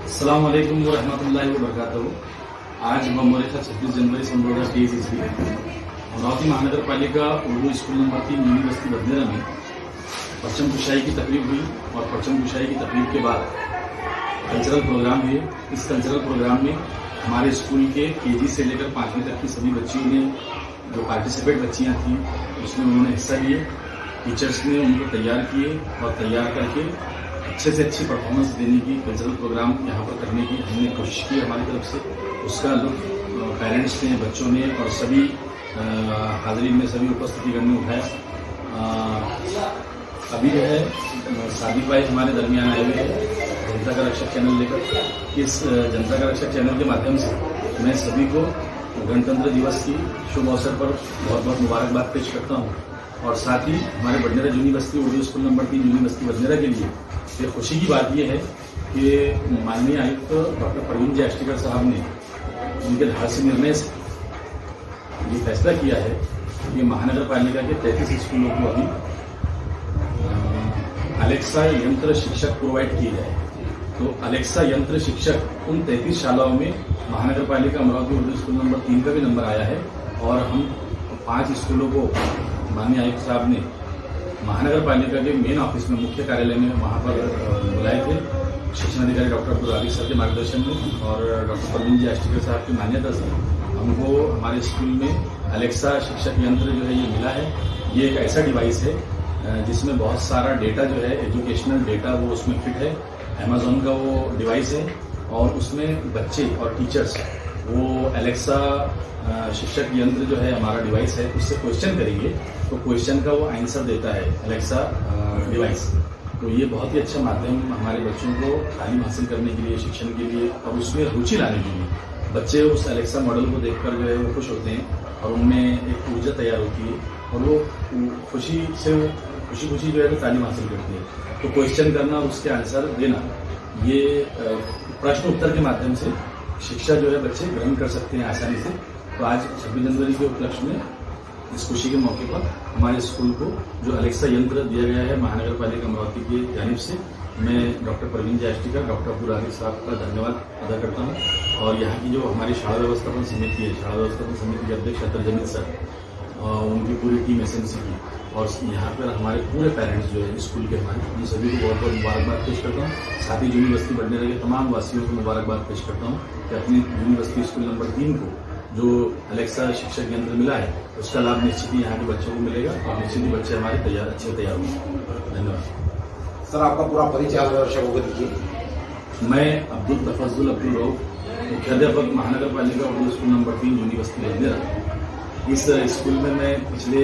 अस्सलाम वालेकुम व रहमतुल्लाहि व बरकातहू। आज बमोरेखा 26 जनवरी सन 2023 ईस्वी अमरावती महानगर पालिका Urdu school number 3 university Badnera में परचम कुशाई की तकरीब हुई और परचम कुशाई की तकरीब के बाद कल्चरल प्रोग्राम हुए। इस कल्चरल प्रोग्राम में हमारे स्कूल के केजी से लेकर 5वीं तक की सभी बच्चियों ने, जो पार्टिसिपेट बच्चियां थी, उसमें उन्होंने हिस्सा लिए। टीचर्स ने उनको तैयार किए और तैयार करके अच्छे से अच्छी परफॉर्मेंस देने की, कल्चरल प्रोग्राम यहाँ पर करने की हमने कोशिश की हमारी तरफ से। उसका लुत्फ पेरेंट्स ने, बच्चों ने और सभी हाजरीन में, सभी उपस्थितिगण ने उठाया। अभी जो है सादिक भाई हमारे दरमियान आए हुए हैं जनता का रक्षक चैनल लेकर। इस जनता का रक्षक चैनल के माध्यम से मैं सभी को गणतंत्र दिवस की शुभ अवसर पर बहुत बहुत मुबारकबाद पेश करता हूँ। और साथ ही हमारे Badnera university Urdu school number 3 university Badnera के लिए ये खुशी की बात यह है कि माननीय आयुक्त डॉक्टर परवीन जी आष्टीकर साहब ने उनके धारसी निर्णय से ये फैसला किया है कि महानगर पालिका के 33 स्कूलों को अभी अलेक्सा यंत्र शिक्षक प्रोवाइड किए जाए। तो अलेक्सा यंत्र शिक्षक उन 33 शालाओं में महानगर पालिका अमरावती उर्दू स्कूल नंबर 3 का भी नंबर आया है। और हम 5 स्कूलों को माननीय आयुक्त साहब ने महानगर पालिका के मेन ऑफिस में, मुख्य कार्यालय में वहां पर बुलाए थे शिक्षण अधिकारी डॉक्टर अब्दुल राबिक सर के मार्गदर्शन में और डॉक्टर परवीन जी आष्टीकर साहब की मान्यता से हमको हमारे स्कूल में अलेक्सा शिक्षक यंत्र जो है ये मिला है। ये एक ऐसा डिवाइस है जिसमें बहुत सारा डेटा जो है, एजुकेशनल डेटा, वो उसमें फिट है। अमेजोन का वो डिवाइस है और उसमें बच्चे और टीचर्स वो अलेक्सा शिक्षक यंत्र जो है हमारा डिवाइस है, उससे क्वेश्चन करेंगे तो क्वेश्चन का वो आंसर देता है अलेक्सा डिवाइस। तो ये बहुत ही अच्छा माध्यम हमारे बच्चों को तालीम हासिल करने के लिए, शिक्षण के लिए और उसमें रुचि लाने के लिए। बच्चे उस अलेक्सा मॉडल को देखकर जो है वो खुश होते हैं और उनमें एक ऊर्जा तैयार होती है और वो खुशी जो है वो तालीम हासिल करती है। तो क्वेश्चन करना और उसके आंसर देना, ये प्रश्न उत्तर के माध्यम से शिक्षा जो है बच्चे ग्रहण कर सकते हैं आसानी से। तो आज 26 जनवरी के उपलक्ष्य में इस खुशी के मौके पर हमारे स्कूल को जो अलेक्सा यंत्र दिया गया है महानगर पालिका अमरावती की जानिब से, मैं डॉक्टर परवीन जी आष्टीकर, डॉक्टर अब्दुल राबिक साहब का धन्यवाद अदा करता हूँ। और यहाँ की जो हमारी शाला व्यवस्थापन समिति है, शाला व्यवस्थापन समिति के अध्यक्ष अतर जमील सर, उनकी पूरी टीम एसएमसी की और यहाँ पर हमारे पूरे पेरेंट्स जो है स्कूल के, हमारे उन सभी को बहुत बहुत मुबारकबाद पेश करता हूँ। साथ ही यूनिवर्सिटी बडनेरा के तमाम वासियों को मुबारकबाद पेश करता हूँ कि अपनी यूनिवर्सिटी स्कूल नंबर 3 को जो अलेक्सा शिक्षक यंत्र मिला है उसका लाभ निश्चित ही यहाँ के बच्चों को मिलेगा और निश्चित ही बच्चे हमारे अच्छे तैयार होंगे। धन्यवाद सर। आपका पूरा परिचय दर्शकों को दीजिए। मैं अब्दुल तफज्जुल अब्दुल रऊफ, मुख्याध्यापक महानगर पालिका Urdu school number 3 university Badnera. इस स्कूल में मैं पिछले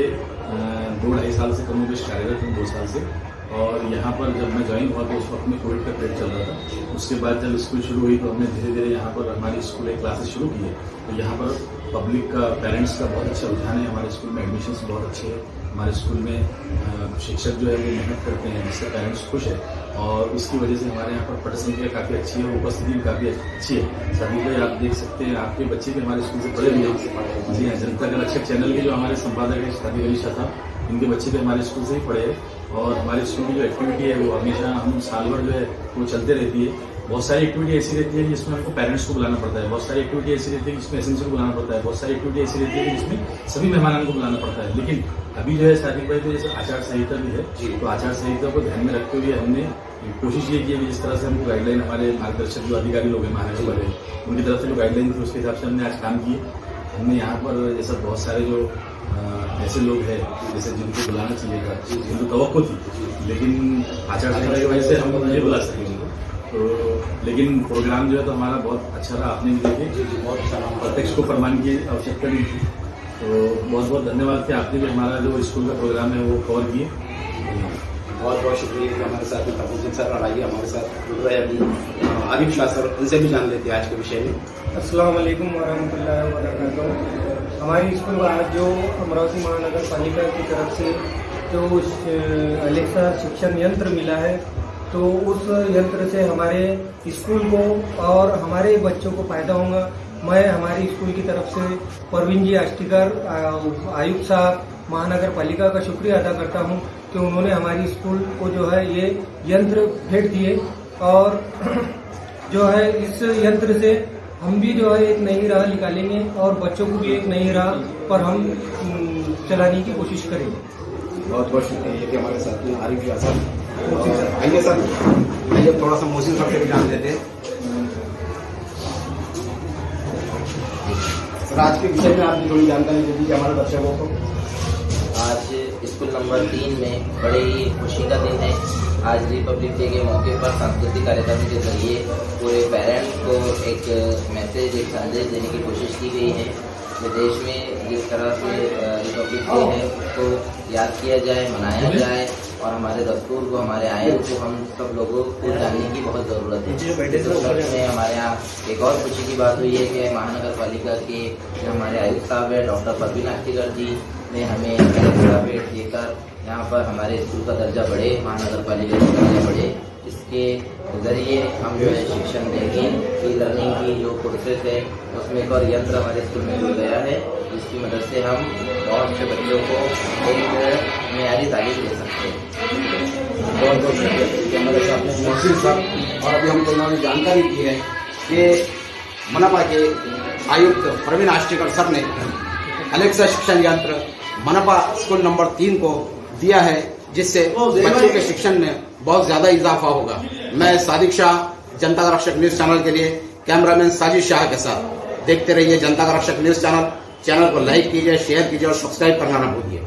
2-2.5 साल से कमोबेश कार्यरत हूँ, 2 साल से। और यहाँ पर जब मैं ज्वाइन हुआ तो उस वक्त में कोविड का पीरियड चल रहा था। उसके बाद जब स्कूल शुरू हुई तो हमने धीरे धीरे यहाँ पर हमारी स्कूल एक क्लासेस शुरू की है। तो यहाँ पर पब्लिक का, पेरेंट्स का बहुत अच्छा रुझान है। हमारे स्कूल में एडमिशन्स बहुत अच्छे हैं। हमारे स्कूल में शिक्षक जो है वो मेहनत करते हैं, जिससे पेरेंट्स खुश है और उसकी वजह से हमारे यहाँ पर पट संख्या काफ़ी अच्छी है, उपस्थिति भी काफ़ी अच्छी है। सभी को आप देख सकते हैं, आपके बच्चे भी हमारे स्कूल से पढ़े हुए हैं। जी हाँ, जनता का रक्षक चैनल के जो हमारे संपादक है सादिक अली शाह, इनके बच्चे भी हमारे स्कूल से ही पढ़े हैं। और हमारे स्कूल की जो एक्टिविटी है वो हमेशा हम साल भर जो है वो चलते रहती है। बहुत सारी एक्टिविटी ऐसी रहती है जिसमें हमको पेरेंट्स को बुलाना पड़ता है, बहुत सारी एक्टिविटी ऐसी रहती है जिसमें एसएमसी को बुलाना पड़ता है, बहुत सारी एक्टिविटी ऐसी रहती है जिसमें सभी मेहमानों को बुलाना पड़ता है। लेकिन अभी जो है सादिक भाई, तो जैसे आचार संहिता भी है, तो आचार संहिता को ध्यान में रखते हुए हमने कोशिश ये की है कि जिस तरह से हमको गाइडलाइन, हमारे मार्गदर्शक जो अधिकारी लोग हैं महानगर वाले, उनकी तरफ से जो गाइडलाइन थी उसके हिसाब से हमने आज काम किए। हमने यहाँ पर जैसा बहुत सारे जो ऐसे लोग हैं जैसे जिनको बुलाना चाहिए था, जिनको तवक्को थी, लेकिन आचार संहिता की वजह से हम नहीं बुला सके उनको। तो लेकिन प्रोग्राम जो है तो हमारा बहुत अच्छा रहा। आपने भी देखे, बहुत अच्छा रहा। प्रत्यक्ष को प्रमाण की आवश्यकता नहीं थी। तो बहुत बहुत धन्यवाद कि आपने भी हमारा जो स्कूल का प्रोग्राम है वो कवर किए। बहुत बहुत शुक्रिया कि हमारे साथ तफज्जुल सर और आइए हमारे साथ जुड़ रहे अभी आरिफ शाह सर, उनसे भी जान लेते हैं आज के विषय में। अस्सलाम वालेकुम वरहमतुल्लाहि वबरकातुहू। हमारी स्कूल को आज जो अमरावती महानगर पालिका की तरफ से जो अलेक्सा शिक्षण यंत्र मिला है, तो उस यंत्र से हमारे स्कूल को और हमारे बच्चों को फायदा होगा। मैं हमारी स्कूल की तरफ से परवीन जी आष्टीकर, आयुक्त साहब, महानगर पालिका का शुक्रिया अदा करता हूं कि उन्होंने हमारी स्कूल को जो है ये यंत्र भेंट दिए और जो है इस यंत्र से हम भी जो है एक नई राह निकालेंगे और बच्चों को भी एक नई राह पर हम चलाने की कोशिश करेंगे। बहुत बहुत शुक्रिया कि हमारे साथ में आरिफ शाह सर। आइए सर, आइए थोड़ा सा मोहसिन सर से भी जान लेते हैं। सर, आज के विषय में आपकी थोड़ी जानकारी दे दीजिए हमारे दर्शकों को। आज स्कूल नंबर 3 में बड़े ही खुशी का दिन है। आज रिपब्लिक डे के मौके पर सांस्कृतिक कार्यक्रम के जरिए पूरे पेरेंट्स को एक मैसेज, एक संदेश देने की कोशिश की गई है कि देश में जिस तरह से रिपब्लिक डे है उसको याद किया जाए, मनाया जाए और हमारे दस्तूर को, हमारे आयन को हम सब लोगों को जानने की बहुत ज़रूरत है। इस उपलक्ष्य में हमारे यहाँ एक और खुशी की बात हुई है कि महानगर पालिका के हमारे आयुक्त साहब है डॉक्टर परवीन आखिगर जी ने हमें एलेक्सा भेंट देकर यहाँ पर हमारे स्कूल का दर्जा बढ़े, महानगर पालिका का दर्जा बढ़े। इसके जरिए हम जो है शिक्षण देंगे ई लर्निंग की जो कोर्सेज है उसमें एक और यंत्र हमारे स्कूल में जुड़ गया है, जिसकी मदद से हम बहुत से बच्चों को एक मेयारी तालीम दे सकते हैं। बहुत बहुत शुक्रिया हमारे साथ में मोहसिन सर। और अभी हमको इन्होंने जानकारी दी है कि मनपा के आयुक्त प्रवीण आष्टीकर सर ने अलेक्सा शिक्षण यंत्र मनपा स्कूल नंबर 3 को दिया है, जिससे बच्चों के शिक्षण में बहुत ज्यादा इजाफा होगा। मैं सादिक शाह, जनता का रक्षक न्यूज चैनल के लिए कैमरामैन साजिद शाह के साथ। देखते रहिए जनता का रक्षक न्यूज चैनल। चैनल को लाइक कीजिए, शेयर कीजिए और सब्सक्राइब करना ना भूलिए।